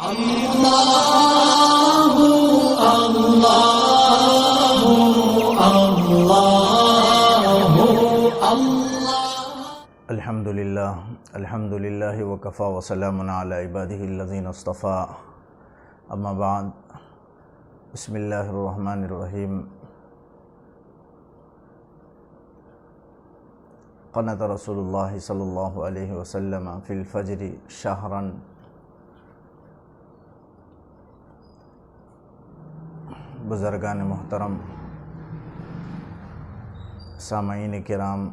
الحمدللہ وکفا وسلام علی عبادہ الذین اصطفیٰ، اما بعد، بسم اللہ الرحمن الرحیم۔ قنت رسول اللہ صلی اللہ علیہ وسلم فی الفجر شہرا۔ بزرگان محترم، سامعین کرام،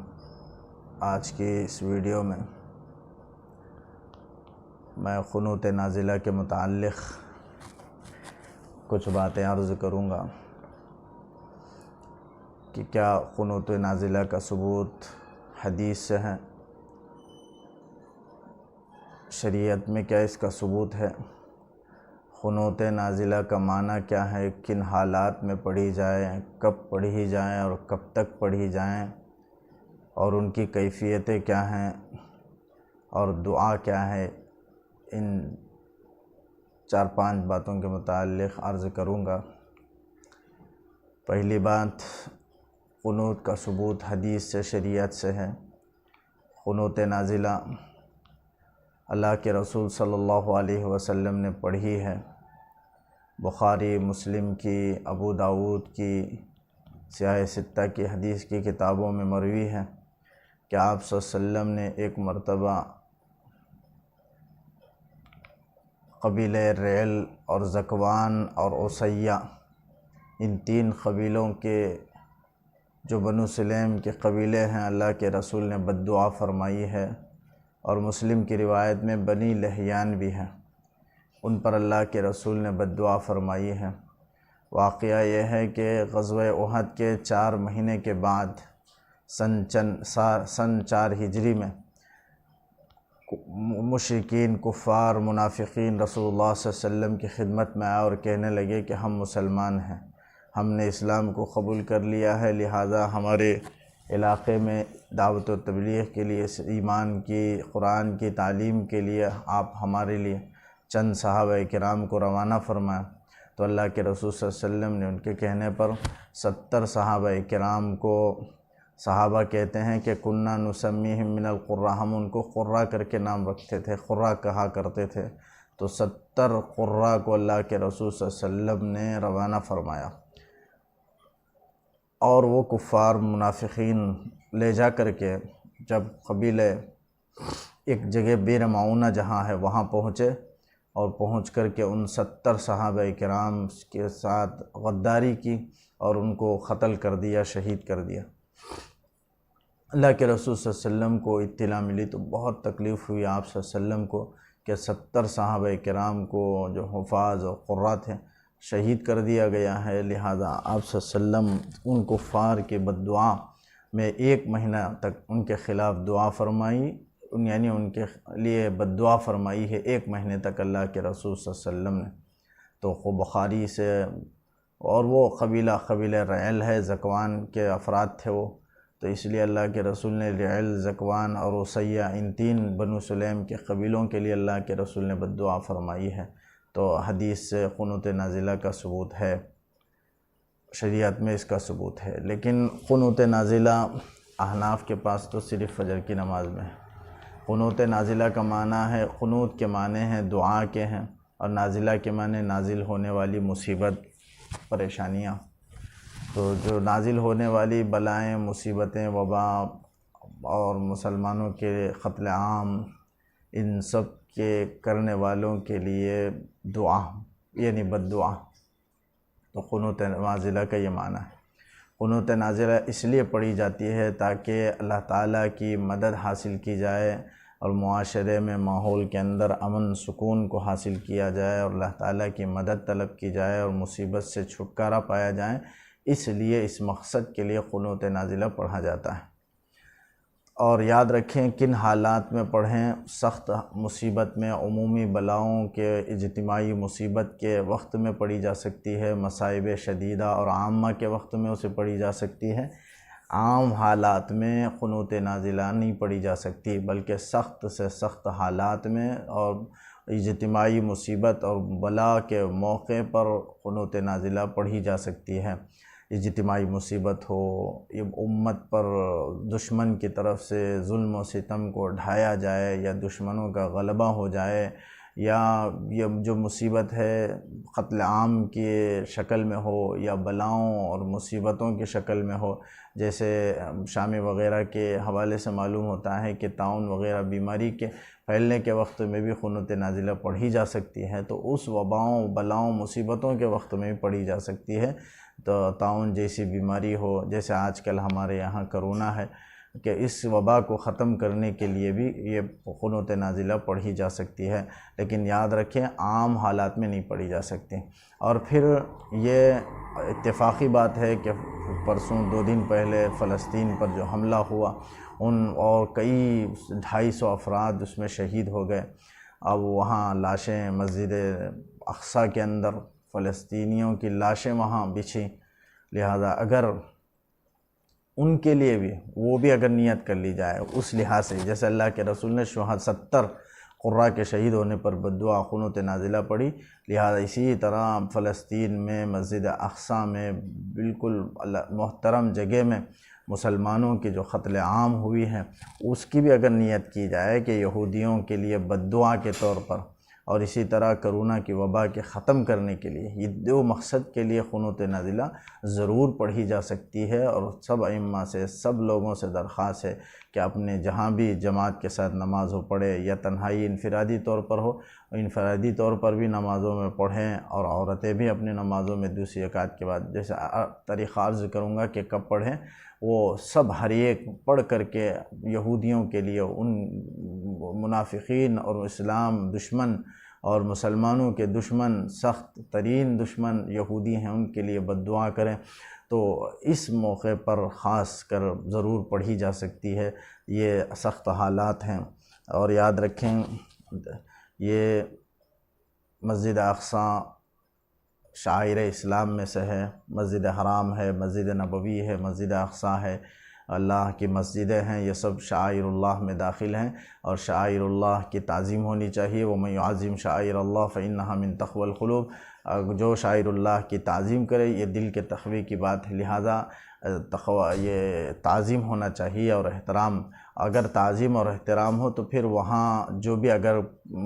آج کی اس ویڈیو میں میں قنوت نازلہ کے متعلق کچھ باتیں عرض کروں گا کہ کیا قنوت نازلہ کا ثبوت حدیث سے ہے، شریعت میں کیا اس کا ثبوت ہے، قنوت نازلہ کا معنی کیا ہے، کن حالات میں پڑھی جائیں، کب پڑھی جائیں اور کب تک پڑھی جائیں، اور ان کی کیفیتیں کیا ہیں اور دعا کیا ہے، ان 4-5 باتوں کے متعلق عرض کروں گا۔ پہلی بات، قنوت کا ثبوت حدیث سے، شریعت سے ہے۔ قنوت نازلہ اللہ کے رسول صلی اللہ علیہ وسلم نے پڑھی ہے، بخاری، مسلم کی، ابو داؤد کی، سیاہ ستہ کی حدیث کی کتابوں میں مروی ہے کہ آپ صلی اللہ علیہ وسلم نے ایک مرتبہ قبیلہ ریل اور ذکوان اور عصیہ، ان 3 قبیلوں کے جو بنو سلیم کے قبیلے ہیں، اللہ کے رسول نے بد دعا فرمائی ہے، اور مسلم کی روایت میں بنی لحیان بھی ہے، ان پر اللہ کے رسول نے بد دعا فرمائی ہے۔ واقعہ یہ ہے کہ غزوہ احد کے 4 مہینے کے بعد سن 4 ہجری میں مشرکین، کفار، منافقین رسول اللہ صلی اللہ علیہ وسلم کی خدمت میں آئے اور کہنے لگے کہ ہم مسلمان ہیں، ہم نے اسلام کو قبول کر لیا ہے، لہٰذا ہمارے علاقے میں دعوت و تبلیغ کے لیے، ایمان کی، قرآن کی تعلیم کے لیے آپ ہمارے لیے چند صحابہ کرام کو روانہ فرمائیں۔ تو اللہ کے رسول صلی اللہ علیہ وسلم نے ان کے کہنے پر 70 صحابہ کرام کو، صحابہ کہتے ہیں کہ کنّا نسمیہم من القراء، ہم ان کو قراء کر کے نام رکھتے تھے، قراء کہا کرتے تھے، تو 70 قراء کو اللہ کے رسول صلی اللہ علیہ وسلم نے روانہ فرمایا، اور وہ کفار منافقین لے جا کر کے جب قبیلے ایک جگہ بئر معونہ جہاں ہے وہاں پہنچے، اور پہنچ کر کے ان 70 صحابہ کرام کے ساتھ غداری کی اور ان کو قتل کر دیا، شہید کر دیا۔ اللہ کے رسول صلی اللہ علیہ وسلم کو اطلاع ملی تو بہت تکلیف ہوئی آپ صلی اللہ علیہ وسلم کو کہ 70 صحابہ کرام کو جو حفاظ اور قراء تھے شہید کر دیا گیا ہے، لہذا آپ صلی اللہ علیہ وسلم ان کفار کے بد دعا میں 1 مہینہ تک ان کے خلاف دعا فرمائی، یعنی ان کے لیے بد دعا فرمائی ہے 1 مہینے تک اللہ کے رسول صلی اللہ علیہ وسلم نے۔ تو بخاری سے، اور وہ قبیلہ ریل ہے، ذکوان کے افراد تھے وہ، تو اس لیے اللہ کے رسول نے ریل، ذکوان اور عصیہ، ان 3 بنو سلیم کے قبیلوں کے لیے اللہ کے رسول نے بد دعا فرمائی ہے۔ تو حدیث سے قنوت نازلہ کا ثبوت ہے، شریعت میں اس کا ثبوت ہے، لیکن قنوت نازلہ احناف کے پاس تو صرف فجر کی نماز میں ہے۔ قنوت نازلہ کا معنی ہے، قنوت کے معنی ہیں دعا کے ہیں، اور نازلہ کے معنی نازل ہونے والی مصیبت، پریشانیاں۔ تو جو نازل ہونے والی بلائیں، مصیبتیں، وبا اور مسلمانوں کے قتل عام، ان سب کے کرنے والوں کے لیے دعا، یعنی بد دعا، تو قنوت نازلہ کا یہ معنی ہے۔ قنوت نازلہ اس لیے پڑھی جاتی ہے تاکہ اللہ تعالیٰ کی مدد حاصل کی جائے اور معاشرے میں، ماحول کے اندر امن سکون کو حاصل کیا جائے، اور اللہ تعالیٰ کی مدد طلب کی جائے اور مصیبت سے چھٹکارا پایا جائے، اس لیے اس مقصد کے لیے قنوت نازلہ پڑھا جاتا ہے۔ اور یاد رکھیں کن حالات میں پڑھیں، سخت مصیبت میں، عمومی بلاؤں کے، اجتماعی مصیبت کے وقت میں پڑھی جا سکتی ہے، مصائب شدیدہ اور عامہ کے وقت میں اسے پڑھی جا سکتی ہے۔ عام حالات میں قنوت نازلہ نہیں پڑھی جا سکتی، بلکہ سخت سے سخت حالات میں اور اجتماعی مصیبت اور بلا کے موقع پر قنوت نازلہ پڑھی جا سکتی ہے۔ اجتماعی مصیبت ہو، یہ امت پر دشمن کی طرف سے ظلم و ستم کو ڈھایا جائے یا دشمنوں کا غلبہ ہو جائے، یا یہ جو مصیبت ہے قتل عام کی شکل میں ہو یا بلاؤں اور مصیبتوں کی شکل میں ہو، جیسے شام وغیرہ کے حوالے سے معلوم ہوتا ہے کہ طاعون وغیرہ بیماری کے پھیلنے کے وقت میں بھی قنوت نازلہ پڑھی جا سکتی ہے، تو اس وباؤں بلاؤں مصیبتوں کے وقت میں بھی پڑھی جا سکتی ہے۔ تو طاعون جیسی بیماری ہو، جیسے آج کل ہمارے یہاں کرونا ہے، کہ اس وبا کو ختم کرنے کے لیے بھی یہ قنوت نازلہ پڑھی جا سکتی ہے، لیکن یاد رکھیں عام حالات میں نہیں پڑھی جا سکتی۔ اور پھر یہ اتفاقی بات ہے کہ پرسوں 2 دن پہلے فلسطین پر جو حملہ ہوا، اور کئی 250 افراد اس میں شہید ہو گئے۔ اب وہاں لاشیں مسجد اقصیٰ کے اندر فلسطینیوں کی لاشیں وہاں بچھی، لہذا اگر ان کے لیے بھی وہ بھی اگر نیت کر لی جائے اس لحاظ سے، جیسے اللہ کے رسول نے 70 قراء کے شہید ہونے پر بددعا قنوت نازلہ پڑھی، لہذا اسی طرح فلسطین میں مسجد اقصیٰ میں بالکل محترم جگہ میں مسلمانوں کی جو قتل عام ہوئی ہے اس کی بھی اگر نیت کی جائے کہ یہودیوں کے لیے بددعا کے طور پر، اور اسی طرح کرونا کی وبا کے ختم کرنے کے لیے، یہ 2 مقصد کے لیے قنوت نازلہ ضرور پڑھی جا سکتی ہے۔ اور سب ائمہ سے، سب لوگوں سے درخواست ہے کہ اپنے جہاں بھی جماعت کے ساتھ نماز ہو پڑھے، یا تنہائی انفرادی طور پر ہو، انفرادی طور پر بھی نمازوں میں پڑھیں، اور عورتیں بھی اپنی نمازوں میں دوسری رکعت کے بعد جیسے طریقہ عرض کروں گا کہ کب پڑھیں، وہ سب ہر ایک پڑھ کر کے یہودیوں کے لیے، ان منافقین اور اسلام دشمن اور مسلمانوں کے دشمن، سخت ترین دشمن یہودی ہیں، ان کے لیے بددعا کریں۔ تو اس موقع پر خاص کر ضرور پڑھی جا سکتی ہے، یہ سخت حالات ہیں۔ اور یاد رکھیں یہ مسجد اقصیٰ شعائر اسلام میں سے ہے، مسجد حرام ہے، مسجد نبوی ہے، مسجد اقصیٰ ہے، اللہ کی مسجدیں ہیں، یہ سب شعائر اللہ میں داخل ہیں، اور شعائر اللہ کی تعظیم ہونی چاہیے۔ وَمَن يُعَظِّمْ شَعَائِرَ اللَّهِ فَإِنَّهَا مِن تَقْوَى الْقُلُوبِ، جو شاعر اللہ کی تعظیم کرے یہ دل کے تقوی کی بات ہے، لہٰذا یہ تعظیم ہونا چاہیے اور احترام۔ اگر تعظیم اور احترام ہو تو پھر وہاں جو بھی اگر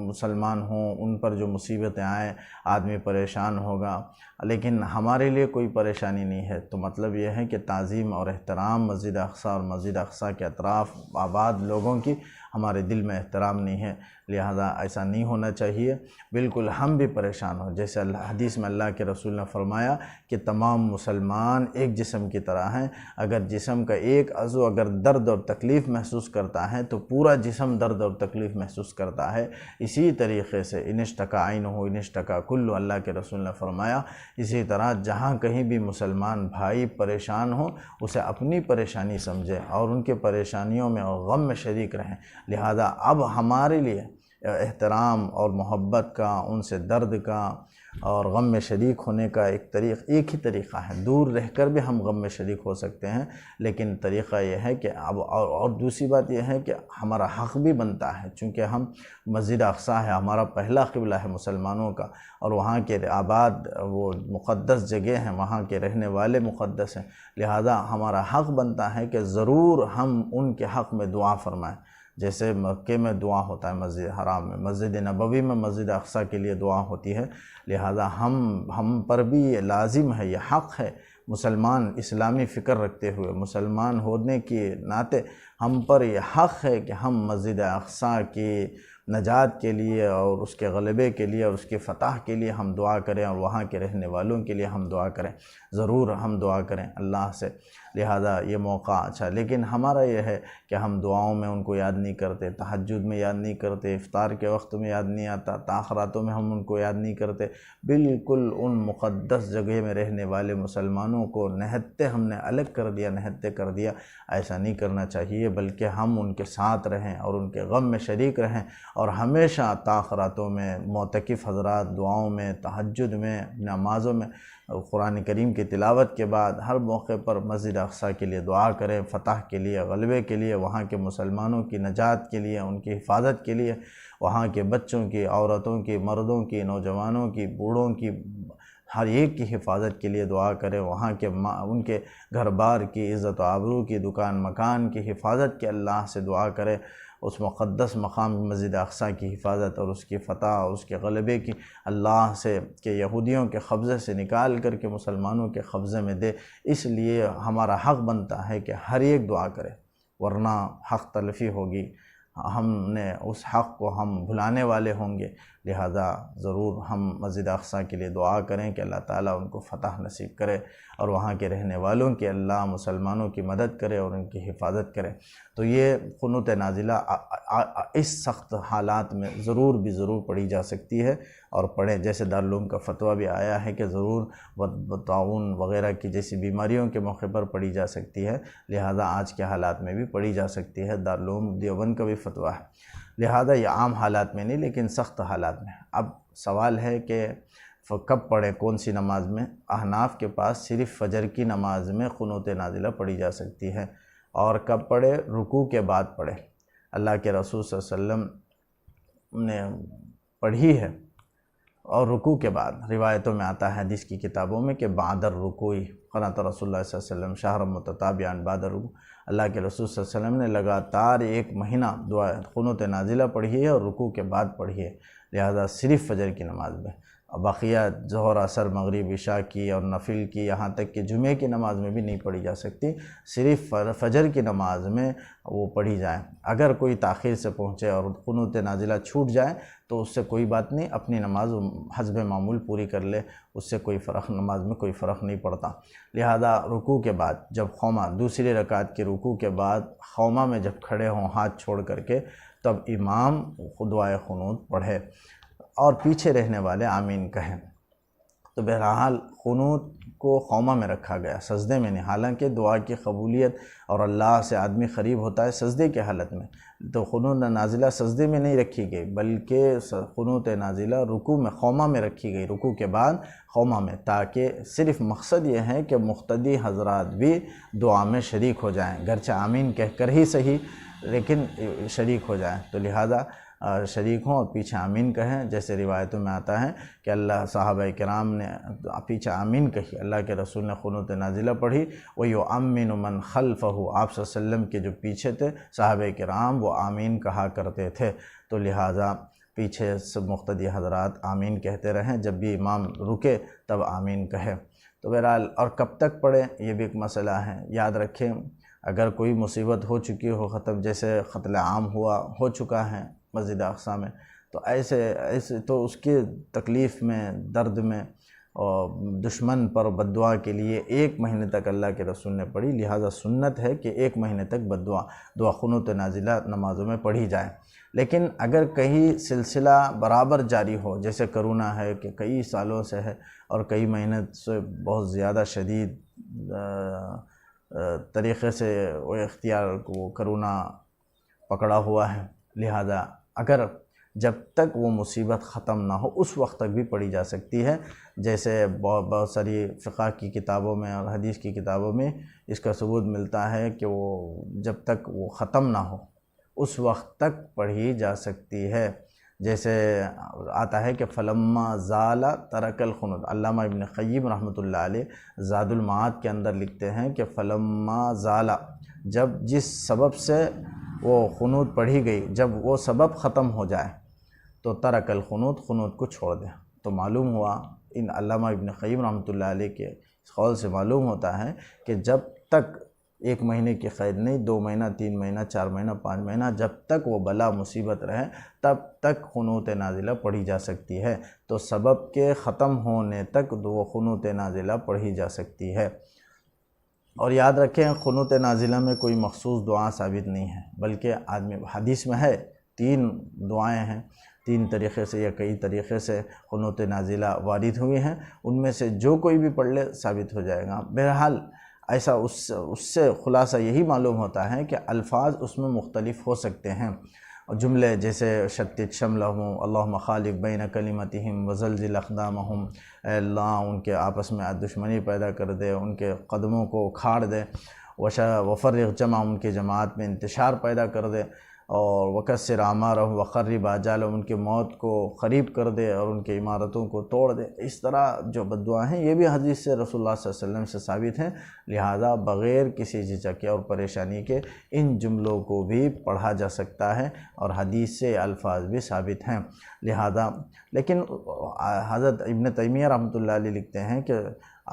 مسلمان ہوں ان پر جو مصیبتیں آئیں آدمی پریشان ہوگا، لیکن ہمارے لیے کوئی پریشانی نہیں ہے۔ تو مطلب یہ ہے کہ تعظیم اور احترام مسجد اقصیٰ اور مسجد اقصیٰ کے اطراف آباد لوگوں کی ہمارے دل میں احترام نہیں ہے، لہذا ایسا نہیں ہونا چاہیے۔ بالکل ہم بھی پریشان ہوں، جیسے حدیث میں اللہ کے رسول نے فرمایا کہ تمام مسلمان ایک جسم کی طرح ہیں، اگر جسم کا ایک عضو اگر درد اور تکلیف محسوس کرتا ہے تو پورا جسم درد اور تکلیف محسوس کرتا ہے۔ اسی طریقے سے ان اشتکا عینہ ان اشتکا کلہ، اللہ کے رسول نے فرمایا اسی طرح جہاں کہیں بھی مسلمان بھائی پریشان ہوں اسے اپنی پریشانی سمجھے اور ان کے پریشانیوں میں اور غم میں شریک رہیں۔ لہذا اب ہمارے لیے احترام اور محبت کا، ان سے درد کا اور غم میں شریک ہونے کا ایک ہی طریقہ ہے۔ دور رہ کر بھی ہم غم میں شریک ہو سکتے ہیں، لیکن طریقہ یہ ہے کہ اب اور دوسری بات یہ ہے کہ ہمارا حق بھی بنتا ہے، چونکہ ہم مسجد اقصیٰ ہے، ہمارا پہلا قبلہ ہے مسلمانوں کا، اور وہاں کے آباد وہ مقدس جگہ ہیں، وہاں کے رہنے والے مقدس ہیں، لہذا ہمارا حق بنتا ہے کہ ضرور ہم ان کے حق میں دعا فرمائیں، جیسے مکے میں دعا ہوتا ہے، مسجد حرام میں، مسجد نبوی میں مسجد اقصیٰ کے لیے دعا ہوتی ہے، لہذا ہم پر بھی یہ لازم ہے، یہ حق ہے، مسلمان اسلامی فکر رکھتے ہوئے مسلمان ہونے کے ناطے ہم پر یہ حق ہے کہ ہم مسجد اقصیٰ کی نجات کے لیے اور اس کے غلبے کے لیے اور اس کی فتح کے لیے ہم دعا کریں، اور وہاں کے رہنے والوں کے لیے ہم دعا کریں، ضرور ہم دعا کریں اللہ سے۔ لہذا یہ موقع اچھا، لیکن ہمارا یہ ہے کہ ہم دعاؤں میں ان کو یاد نہیں کرتے، تہجد میں یاد نہیں کرتے، افطار کے وقت میں یاد نہیں آتا، تاخراتوں میں ہم ان کو یاد نہیں کرتے۔ بالکل ان مقدس جگہ میں رہنے والے مسلمانوں کو نہتے ہم نے الگ کر دیا، نہتے کر دیا، ایسا نہیں کرنا چاہیے، بلکہ ہم ان کے ساتھ رہیں اور ان کے غم میں شریک رہیں، اور ہمیشہ تاخراتوں میں معتکف حضرات دعاؤں میں، تہجد میں، نمازوں میں قرآن کریم کی تلاوت کے بعد ہر موقع پر مسجد اقصیٰ کے لیے دعا کریں، فتح کے لیے، غلبے کے لیے، وہاں کے مسلمانوں کی نجات کے لیے، ان کی حفاظت کے لیے، وہاں کے بچوں کی، عورتوں کی، مردوں کی، نوجوانوں کی، بوڑھوں کی، ہر ایک کی حفاظت کے لیے دعا کریں، وہاں کے ان کے گھر بار کی، عزت و آبرو کی، دکان مکان کی حفاظت کے اللہ سے دعا کریں، اس مقدس مقام مسجد اقصیٰ کی حفاظت اور اس کی فتح اور اس کے غلبے کی اللہ سے کہ یہودیوں کے قبضے سے نکال کر کے مسلمانوں کے قبضے میں دے۔ اس لیے ہمارا حق بنتا ہے کہ ہر ایک دعا کرے، ورنہ حق تلفی ہوگی، ہم نے اس حق کو ہم بھلانے والے ہوں گے۔ لہذا ضرور ہم مسجد اقصیٰ کے لیے دعا کریں کہ اللہ تعالیٰ ان کو فتح نصیب کرے اور وہاں کے رہنے والوں کے اللہ مسلمانوں کی مدد کرے اور ان کی حفاظت کرے۔ تو یہ قنوت نازلہ اس سخت حالات میں ضرور بھی ضرور پڑھی جا سکتی ہے اور پڑھیں، جیسے دارالعلوم کا فتویٰ بھی آیا ہے کہ ضرور طاعون وغیرہ کی جیسی بیماریوں کے موقع پر پڑھی جا سکتی ہے، لہذا آج کے حالات میں بھی پڑھی جا سکتی ہے۔ دارالعلوم دیوبند کا بھی فتویٰ ہے، لہذا یہ عام حالات میں نہیں لیکن سخت حالات میں۔ اب سوال ہے کہ کب پڑھیں، کون سی نماز میں؟ احناف کے پاس صرف فجر کی نماز میں قنوت نازلہ پڑھی جا سکتی ہے، اور کب پڑھے؟ رکوع کے بعد پڑھے۔ اللہ کے رسول صلی اللہ علیہ وسلم نے پڑھی ہے، اور رکوع کے بعد روایتوں میں آتا ہے حدیث کی کتابوں میں کہ بعد الرکوع قنات رسول اللہ صلی اللہ علیہ وسلم شہر متتابعاً بعد الرکوع، اللہ کے رسول صلی اللہ علیہ وسلم نے لگاتار 1 مہینہ دعا قنوت نازلہ پڑھی ہے اور رکوع کے بعد پڑھی ہے، لہذا صرف فجر کی نماز میں۔ باقیہ ظہر، عصر، مغرب، عشاء کی اور نفل کی، یہاں تک کہ جمعے کی نماز میں بھی نہیں پڑھی جا سکتی، صرف فجر کی نماز میں وہ پڑھی جائیں۔ اگر کوئی تاخیر سے پہنچے اور قنوت نازلہ چھوٹ جائے تو اس سے کوئی بات نہیں، اپنی نماز حسب معمول پوری کر لے، اس سے کوئی فرق، نماز میں کوئی فرق نہیں پڑتا۔ لہذا رکوع کے بعد جب خوما، دوسری رکعت کی رکوع کے بعد خوما میں جب کھڑے ہوں ہاتھ چھوڑ کر کے، تب امام دعائے قنوت پڑھے اور پیچھے رہنے والے آمین کہیں۔ تو بہرحال قنوت کو خوما میں رکھا گیا، سجدے میں نہیں، حالانکہ دعا کی قبولیت اور اللہ سے آدمی قریب ہوتا ہے سجدے کی حالت میں، تو قنوت نازلہ سجدے میں نہیں رکھی گئی بلکہ قنوت نازلہ رکوع میں، خوما میں رکھی گئی، رکوع کے بعد خوما میں، تاکہ صرف مقصد یہ ہے کہ مقتدی حضرات بھی دعا میں شریک ہو جائیں، گرچہ آمین کہہ کر ہی صحیح لیکن شریک ہو جائیں، تو لہذا شریک ہوں اور پیچھے آمین کہیں، جیسے روایتوں میں آتا ہے کہ اللہ صحابہ کرام نے پیچھے آمین کہی، اللہ کے رسول نے قنوت نازلہ پڑھی، وَيُؤَمِّنُ مَنْ خَلْفَهُ، آپ صلی اللہ علیہ وسلم کے جو پیچھے تھے صحابہ کرام وہ آمین کہا کرتے تھے، تو لہٰذا پیچھے سب مقتدی حضرات آمین کہتے رہیں، جب بھی امام رکے تب آمین کہے۔ تو بہرحال اور کب تک پڑھیں یہ بھی ایک مسئلہ ہے، یاد رکھیں اگر کوئی مصیبت ہو چکی ہو ختم، جیسے قتل عام ہو چکا ہے مسجد اقصیٰ میں، تو ایسے تو اس کی تکلیف میں، درد میں، اور دشمن پر بددعا کے لیے 1 مہینے تک اللہ کے رسول نے پڑھی، لہٰذا سنت ہے کہ 1 مہینے تک دعا قنوت نازلہ نمازوں میں پڑھی جائے۔ لیکن اگر کہیں سلسلہ برابر جاری ہو، جیسے کرونا ہے کہ کئی سالوں سے ہے اور کئی مہینے سے بہت زیادہ شدید طریقے سے وہ اختیار کو کرونا پکڑا ہوا ہے، لہذا اگر جب تک وہ مصیبت ختم نہ ہو اس وقت تک بھی پڑھی جا سکتی ہے، جیسے بہت ساری فقہ کی کتابوں میں اور حدیث کی کتابوں میں اس کا ثبوت ملتا ہے کہ وہ جب تک وہ ختم نہ ہو اس وقت تک پڑھی جا سکتی ہے، جیسے آتا ہے کہ فلما زال ترک القنوت، علامہ ابن قیم رحمۃ اللہ علیہ زاد المعاد کے اندر لکھتے ہیں کہ فلما زال، جب جس سبب سے وہ قنوت پڑھی گئی، جب وہ سبب ختم ہو جائے تو ترک القنوت، قنوت کو چھوڑ دیں۔ تو معلوم ہوا ان علامہ ابن قیم رحمۃ اللہ علیہ کے قول سے معلوم ہوتا ہے کہ جب تک 1 مہینے کی قید نہیں، 2 مہینہ، 3 مہینہ، 4 مہینہ، 5 مہینہ، جب تک وہ بلا مصیبت رہے تب تک قنوت نازلہ پڑھی جا سکتی ہے، تو سبب کے ختم ہونے تک وہ قنوت نازلہ پڑھی جا سکتی ہے۔ اور یاد رکھیں قنوت نازلہ میں کوئی مخصوص دعا ثابت نہیں ہے، بلکہ حدیث میں ہے 3 دعائیں ہیں، 3 طریقے سے یا کئی طریقے سے قنوت نازلہ وارد ہوئی ہیں، ان میں سے جو کوئی بھی پڑھ لے ثابت ہو جائے گا۔ بہرحال ایسا اس سے خلاصہ یہی معلوم ہوتا ہے کہ الفاظ اس میں مختلف ہو سکتے ہیں، جملے جیسے شتت شملہم اللہم خالق بین کلمتہم وزلزل اقدامہم، اے اللہ ان کے آپس میں دشمنی پیدا کر دے، ان کے قدموں کو اکھاڑ دے، وفرق جمع ان کے جماعت میں انتشار پیدا کر دے، اور وکسر اعمارہم وخرب آجالہم ان کے موت کو قریب کر دے اور ان کی عمارتوں کو توڑ دے۔ اس طرح جو بد دعا ہیں یہ بھی حدیث سے رسول اللہ صلی اللہ علیہ وسلم سے ثابت ہیں، لہذا بغیر کسی جھجک اور پریشانی کے ان جملوں کو بھی پڑھا جا سکتا ہے، اور حدیث سے الفاظ بھی ثابت ہیں لہذا۔ لیکن حضرت ابن تیمیہ رحمۃ اللہ علیہ لکھتے ہیں کہ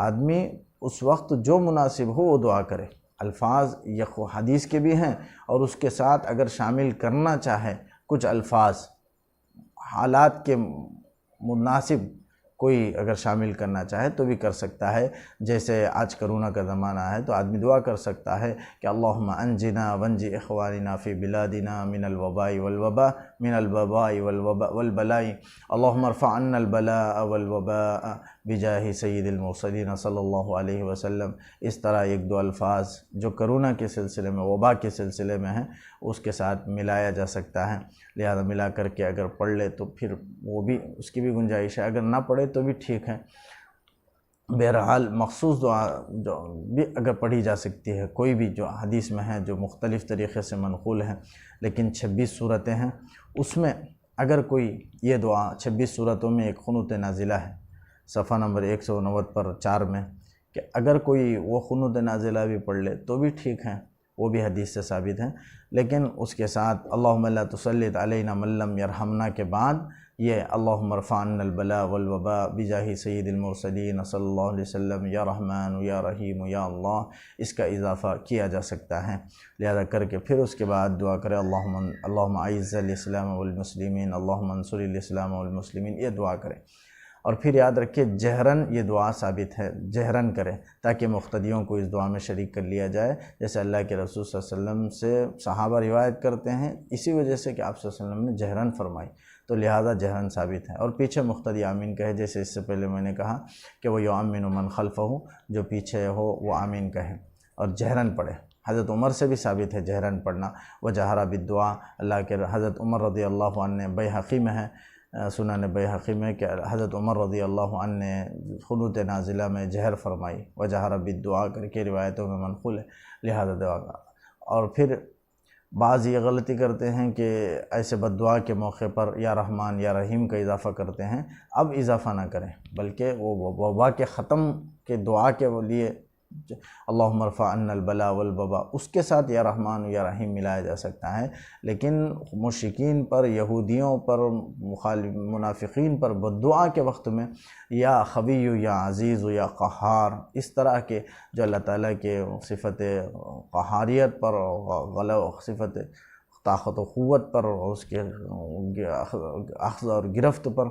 آدمی اس وقت جو مناسب ہو وہ دعا کرے، الفاظ یہ حدیث کے بھی ہیں، اور اس کے ساتھ اگر شامل کرنا چاہے کچھ الفاظ حالات کے مناسب کوئی اگر شامل کرنا چاہے تو بھی کر سکتا ہے۔ جیسے آج کرونا کا زمانہ ہے تو آدمی دعا کر سکتا ہے کہ اللہم انجنا وانجی اخواننا فی بلادنا من الوباء والبلاء اللہم ارفع عنا البلاء والوباء بجاہ سید المرسلین صلی اللہ علیہ وسلم۔ اس طرح ایک دو الفاظ جو کرونا کے سلسلے میں، وبا کے سلسلے میں ہیں، اس کے ساتھ ملایا جا سکتا ہے، لہذا ملا کر کے اگر پڑھ لے تو پھر وہ بھی اس کی بھی گنجائش ہے، اگر نہ پڑھے تو بھی ٹھیک ہے۔ بہرحال مخصوص دعا جو بھی اگر پڑھی جا سکتی ہے، کوئی بھی جو حدیث میں ہے جو مختلف طریقے سے منقول ہیں، لیکن 26 صورتیں ہیں، اس میں اگر کوئی یہ دعا 26 صورتوں میں ایک قنوت نازلہ ہے، صفحہ نمبر 190 پر 4 میں، کہ اگر کوئی وہ قنوت نازلہ بھی پڑھ لے تو بھی ٹھیک ہے، وہ بھی حدیث سے ثابت ہیں، لیکن اس کے ساتھ اللہم لا تسلط علینا من لم یرحمنا کے بعد یہ اللہم ارفع عنا البلاء والوباء بجاہ سید المرسلین صلی اللہ علیہ وسلم یا رحمن یا رحیم یا اللہ، اس کا اضافہ کیا جا سکتا ہے، لہذا کر کے پھر اس کے بعد دعا کرے اللہم اعز الاسلام والمسلمین اللہم انصر الاسلام والمسلمین، یہ دعا کرے۔ اور پھر یاد رکھیں جہرن یہ دعا ثابت ہے، جہرن کرے تاکہ مقتدیوں کو اس دعا میں شریک کر لیا جائے، جیسے اللہ کے رسول صلی اللہ علیہ وسلم سے صحابہ روایت کرتے ہیں، اسی وجہ سے کہ آپ صلی اللہ علیہ وسلم نے جہرن فرمائی، تو لہذا جہرن ثابت ہے۔ اور پیچھے مقتدی آمین کہے، جیسے اس سے پہلے میں نے کہا کہ وہ یؤمن من خلفہ، جو پیچھے ہو وہ آمین کہے اور جہرن پڑھے۔ حضرت عمر سے بھی ثابت ہے جہرن پڑھنا، وجہر بالدعاء، اللہ کے حضرت عمر رضی اللہ عنہ نے بیہقی میں ہے، سنن بیہقی میں کہ حضرت عمر رضی اللہ عنہ نے قنوت نازلہ میں جہر فرمائی، وجہر بالدعاء کر کے روایتوں میں منقول ہے، لہذا دعا کا۔ اور پھر بعض یہ غلطی کرتے ہیں کہ ایسے بد دعا کے موقع پر یا رحمان یا رحیم کا اضافہ کرتے ہیں، اب اضافہ نہ کریں، بلکہ وہ وبا کے ختم کے دعا کے لیے اللہم ارفع عنا البلاء والوباء اس کے ساتھ یا رحمان یا رحیم ملایا جا سکتا ہے، لیکن مشرکین پر، یہودیوں پر، منافقین پر بد دعا کے وقت میں یا قوی یا عزیز یا قہار، اس طرح کے جو اللہ تعالیٰ کے صفت قہاریت پر، صفت طاقت و قوت پر، اس کے اخذ اور گرفت پر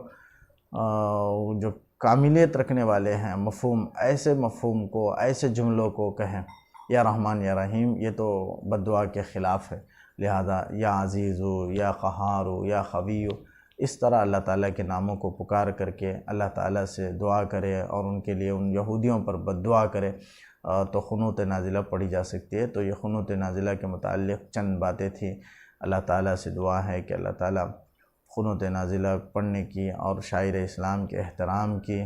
جو کاملیت رکھنے والے ہیں مفہوم، ایسے مفہوم کو، ایسے جملوں کو کہیں یا رحمان یا رحیم، یہ تو بد دعا کے خلاف ہے، لہذا یا عزیز ہو یا قہار ہو یا قوی ہو، اس طرح اللہ تعالیٰ کے ناموں کو پکار کر کے اللہ تعالیٰ سے دعا کرے اور ان کے لیے ان یہودیوں پر بد دعا کرے تو قنوت نازلہ پڑھی جا سکتی ہے۔ تو یہ قنوت نازلہ کے متعلق چند باتیں تھیں، اللہ تعالیٰ سے دعا ہے کہ اللہ تعالیٰ قنوت نازلہ پڑھنے کی اور شاعر اسلام کے احترام کی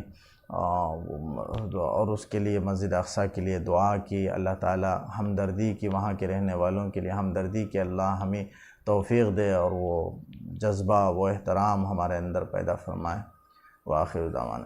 اور اس کے لیے مسجد اقصیٰ کے لیے دعا کی، اللہ تعالیٰ ہمدردی کی، وہاں کے رہنے والوں کے لیے ہمدردی کی اللہ ہمیں توفیق دے اور وہ جذبہ، وہ احترام ہمارے اندر پیدا فرمائے۔ وآخر دعوانا